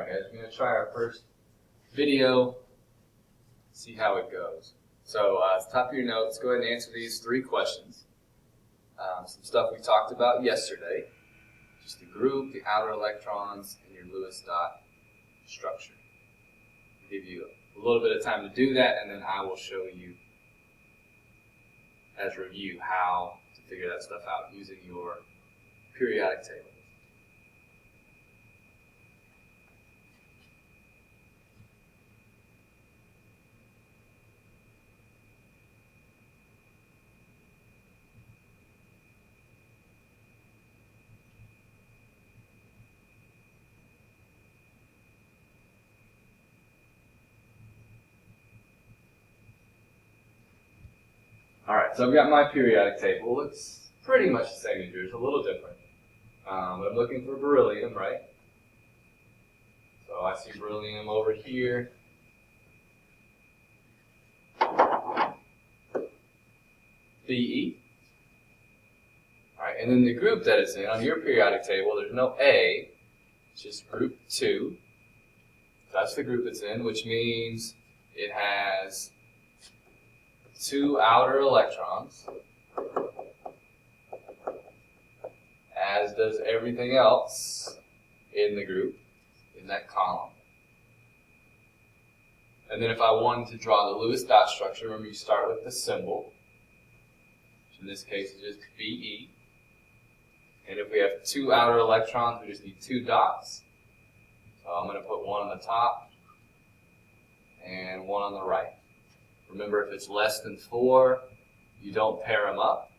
Alright guys, we're going to try our first video, see how it goes. So at the top of your notes, go ahead and answer these 3 questions. Some stuff we talked about yesterday, just the group, the outer electrons, and your Lewis dot structure. I'll give you a little bit of time to do that, and then I will show you as review how to figure that stuff out using your periodic table. Alright, so I've got my periodic table. It's pretty much the same as yours, a little different. But I'm looking for beryllium, right? So I see beryllium over here. Be. Alright, and then the group that it's in, on your periodic table, there's no A, it's just group 2. That's the group it's in, which means it has 2 outer electrons, as does everything else in the group, in that column. And then if I wanted to draw the Lewis dot structure, remember you start with the symbol, which in this case is just Be. And if we have 2 outer electrons, we just need 2 dots. So I'm going to put one on the top and one on the right. Remember, if it's less than 4, you don't pair them up.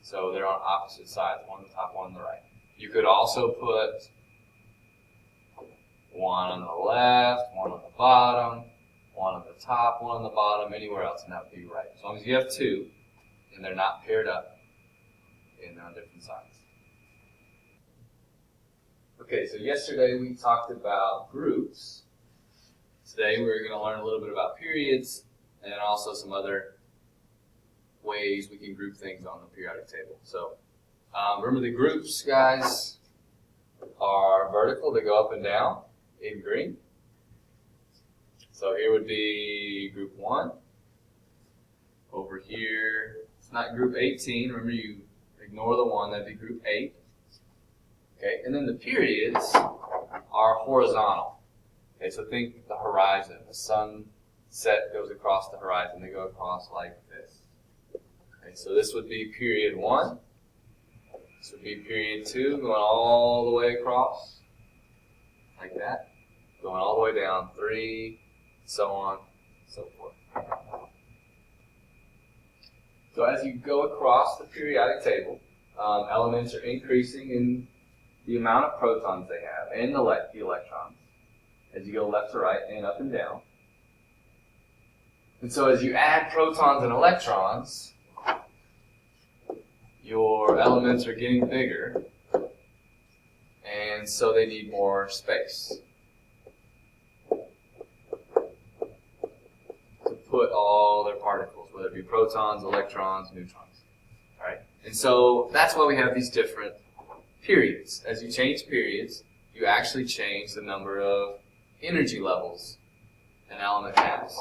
So they're on opposite sides, one on the top, one on the right. You could also put one on the left, one on the bottom, one on the top, one on the bottom, anywhere else, and that would be right. As long as you have 2, and they're not paired up, and they're on different sides. Okay, so yesterday we talked about groups. Today we're going to learn a little bit about periods, and also some other ways we can group things on the periodic table. So remember the groups, guys, are vertical. They go up and down in green. So here would be group 1. Over here, it's not group 18. Remember, you ignore the 1. That'd be group 8. Okay, and then the periods are horizontal. Okay, so think the horizon. The sunset goes across the horizon. They go across like this. Okay, so this would be period 1. This would be period 2, going all the way across, like that. Going all the way down, 3, so on, so forth. So as you go across the periodic table, elements are increasing in the amount of protons they have, and the electrons, as you go left to right and up and down. And so as you add protons and electrons, your elements are getting bigger, and so they need more space to put all their particles, whether it be protons, electrons, neutrons. All right? And so that's why we have these different periods. As you change periods, you actually change the number of energy levels an element has.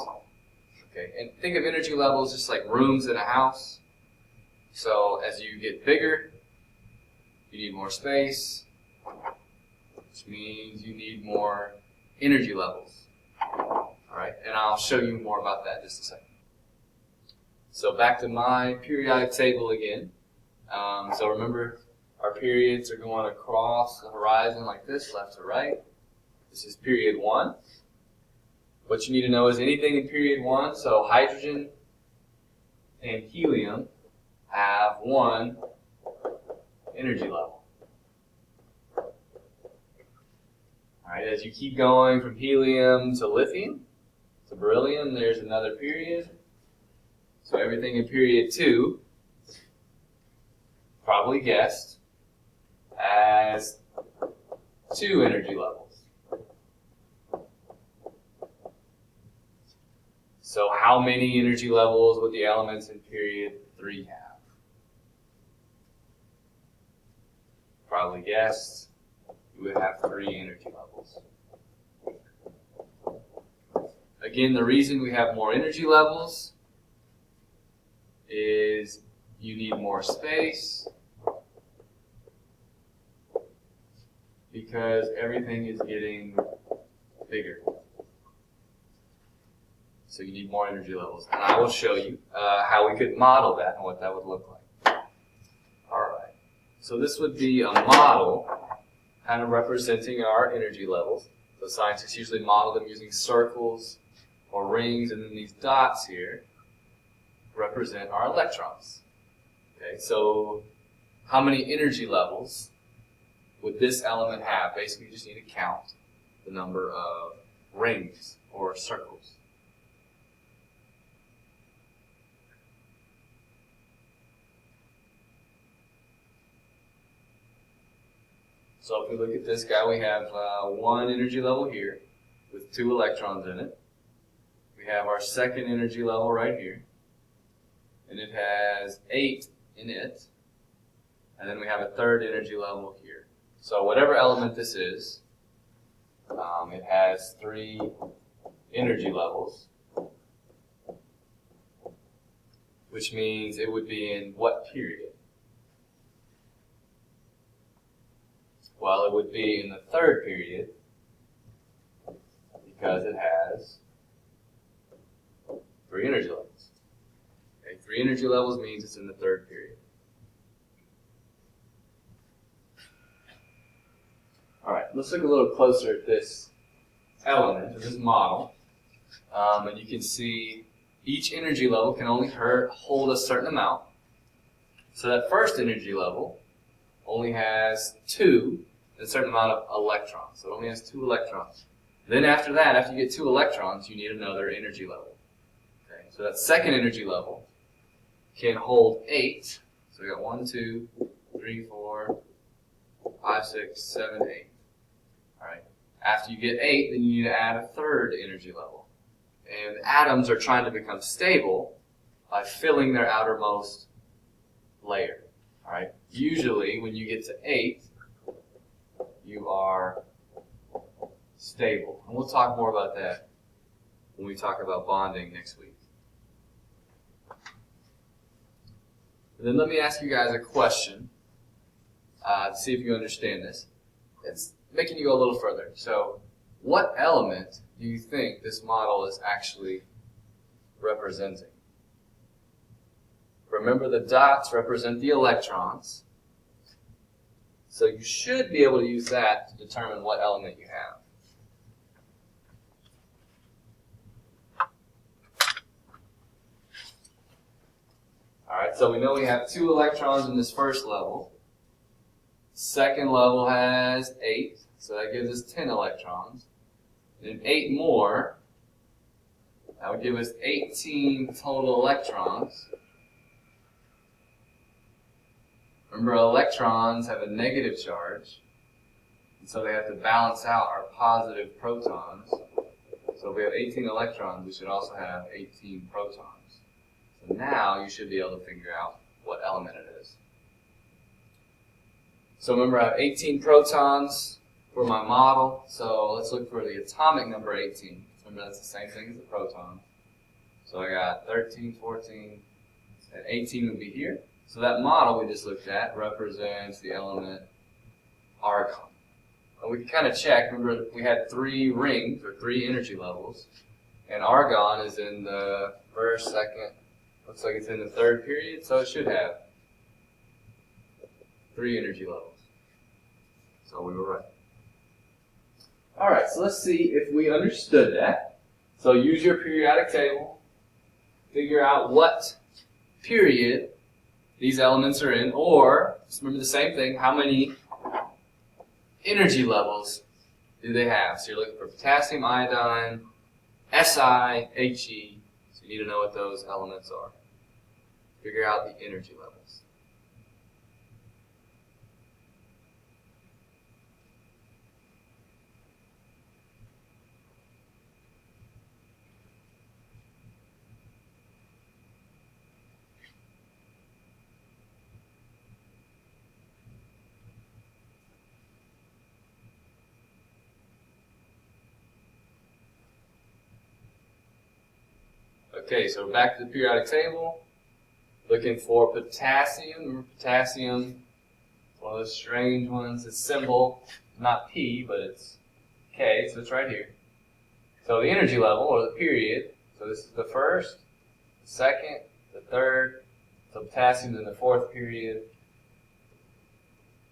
Okay, and think of energy levels just like rooms in a house. So as you get bigger, you need more space, which means you need more energy levels. All right, and I'll show you more about that in just a second. So back to my periodic table again. So remember, our periods are going across the horizon like this, left to right. This is period 1. What you need to know is anything in period 1, so hydrogen and helium have 1 energy level. Alright, as you keep going from helium to lithium, to beryllium, there's another period. So everything in period 2, probably guessed, has 2 energy levels. So how many energy levels would the elements in period 3 have? Probably guessed you would have 3 energy levels. Again, the reason we have more energy levels is you need more space because everything is getting bigger. So you need more energy levels. And I will show you how we could model that and what that would look like. All right. So this would be a model kind of representing our energy levels. So scientists usually model them using circles or rings, and then these dots here represent our electrons. Okay, so how many energy levels would this element have? Basically, you just need to count the number of rings or circles. So if we look at this guy, we have one energy level here with 2 electrons in it. We have our second energy level right here, and it has 8 in it. And then we have a third energy level here. So whatever element this is, it has 3 energy levels, which means it would be in what period? Well, it would be in the third period because it has 3 energy levels. Okay, 3 energy levels means it's in the third period. All right, let's look a little closer at this element, or this model. And you can see each energy level can only hold a certain amount. So that first energy level only has 2, a certain amount of electrons. So it only has 2 electrons. Then after that, after you get 2 electrons, you need another energy level. Okay, so that second energy level can hold 8. So we got 1, 2, 3, 4, 5, 6, 7, 8. All right. After you get 8, then you need to add a third energy level. And atoms are trying to become stable by filling their outermost layer. All right. Usually, when you get to 8, you are stable. And we'll talk more about that when we talk about bonding next week. And then let me ask you guys a question to see if you understand this. It's making you go a little further. So, what element do you think this model is actually representing? Remember, the dots represent the electrons. So you should be able to use that to determine what element you have. All right, so we know we have 2 electrons in this first level. Second level has 8, so that gives us 10 electrons. And 8 more, that would give us 18 total electrons. Remember, electrons have a negative charge, and so they have to balance out our positive protons. So if we have 18 electrons, we should also have 18 protons. So now you should be able to figure out what element it is. So remember, I have 18 protons for my model, so let's look for the atomic number 18. Remember, that's the same thing as the proton. So I got 13, 14, and 18 would be here. So that model we just looked at represents the element argon. And we can kind of check. Remember, we had 3 rings, or 3 energy levels. And argon is in the first, second, looks like it's in the third period, so it should have 3 energy levels. So we were right. All right, so let's see if we understood that. So use your periodic table. Figure out what period these elements are in, or just remember the same thing, how many energy levels do they have? So you're looking for potassium iodine, Si, He, so you need to know what those elements are. Figure out the energy levels. Okay, so back to the periodic table. Looking for potassium. Remember potassium, one of those strange ones. It's symbol, not P, but it's K, so it's right here. So the energy level, or the period, so this is the first, the second, the third, so potassium's in the fourth period,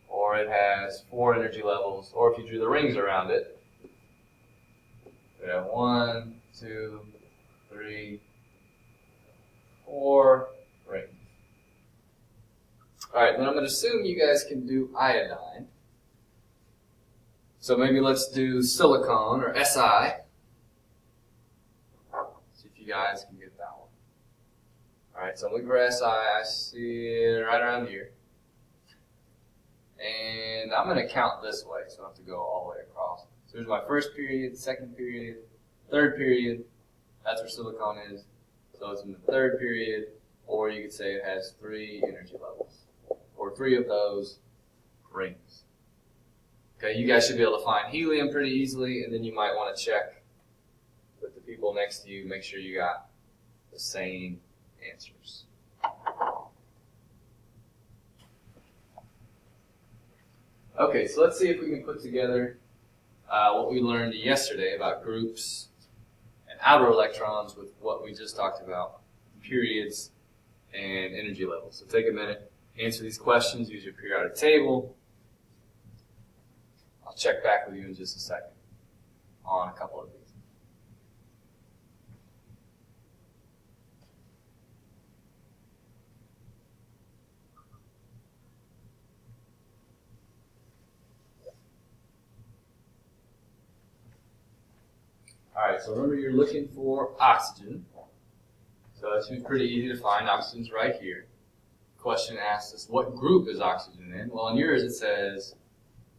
or it has 4 energy levels, or if you drew the rings around it, we have 1, 2, 3, 4 rings. Alright, then I'm going to assume you guys can do iodine. So maybe let's do silicon, or Si. See if you guys can get that one. Alright, so I'm looking for Si. I see it right around here. And I'm going to count this way, so I don't have to go all the way across. So here's my first period, second period, third period. That's where silicon is. So it's in the third period, or you could say it has 3 energy levels, or 3 of those rings. Okay, you guys should be able to find helium pretty easily, and then you might want to check with the people next to you, make sure you got the same answers. Okay, so let's see if we can put together what we learned yesterday about groups and outer electrons with what we just talked about, periods and energy levels. So take a minute, answer these questions, use your periodic table. I'll check back with you in just a second on a couple of these. Alright, so remember you're looking for oxygen. So that should be pretty easy to find. Oxygen's right here. Question asks us, what group is oxygen in? Well, on yours it says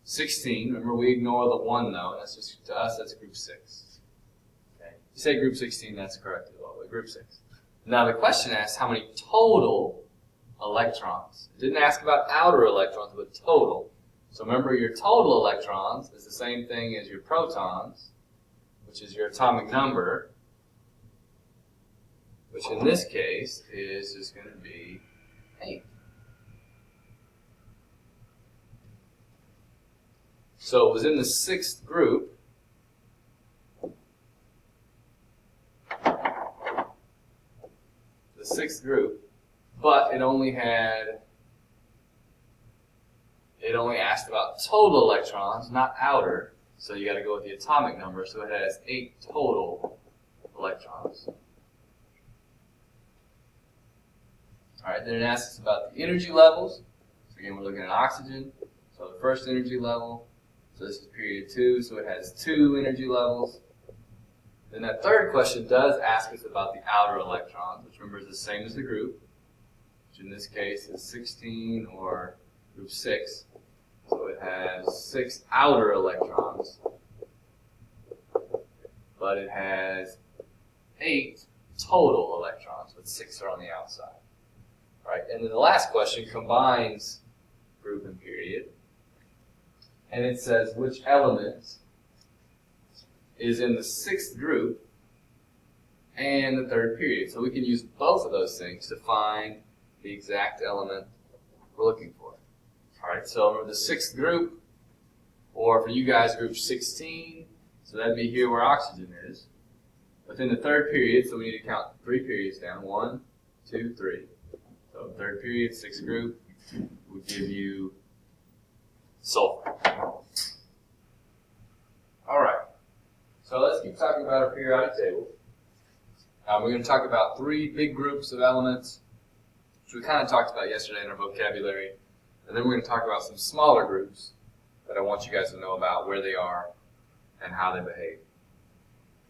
16. Remember, we ignore the 1 though. That's just, to us, that's group 6. Okay. If you say group 16, that's correct as well, but group 6. Now the question asks how many total electrons. It didn't ask about outer electrons, but total. So remember, your total electrons is the same thing as your protons, which is your atomic number, which in this case is just going to be 8. So it was in the 6th group. The 6th group, but it only asked about total electrons, not outer. So you got to go with the atomic number. So it has 8 total electrons. All right, then it asks us about the energy levels. So again, we're looking at oxygen. So the first energy level. So this is period 2, so it has 2 energy levels. Then that third question does ask us about the outer electrons, which remember is the same as the group, which in this case is 16 or group 6. So it has 6 outer electrons, but it has 8 total electrons, but 6 are on the outside. All right, and then the last question combines group and period. And it says which element is in the 6th group and the 3rd period. So we can use both of those things to find the exact element we're looking for. All right, so remember the 6th group, or for you guys, group 16, so that'd be here where oxygen is. But then the 3rd period, so we need to count 3 periods down. 1, 2, 3. So 3rd period, 6th group, would give you sulfur. All right, so let's keep talking about our periodic table. We're going to talk about 3 big groups of elements, which we kind of talked about yesterday in our vocabulary. And then we're going to talk about some smaller groups that I want you guys to know about, where they are and how they behave.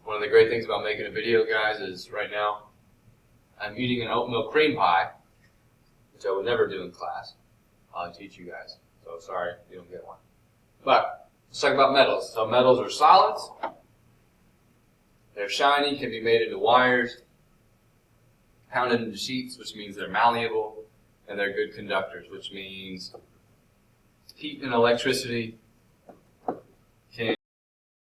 One of the great things about making a video, guys, is right now I'm eating an oatmeal cream pie, which I would never do in class. I'll teach you guys. So sorry you don't get one. But let's talk about metals. So metals are solids. They're shiny, can be made into wires, pounded into sheets, which means they're malleable, and they're good conductors, which means heat and electricity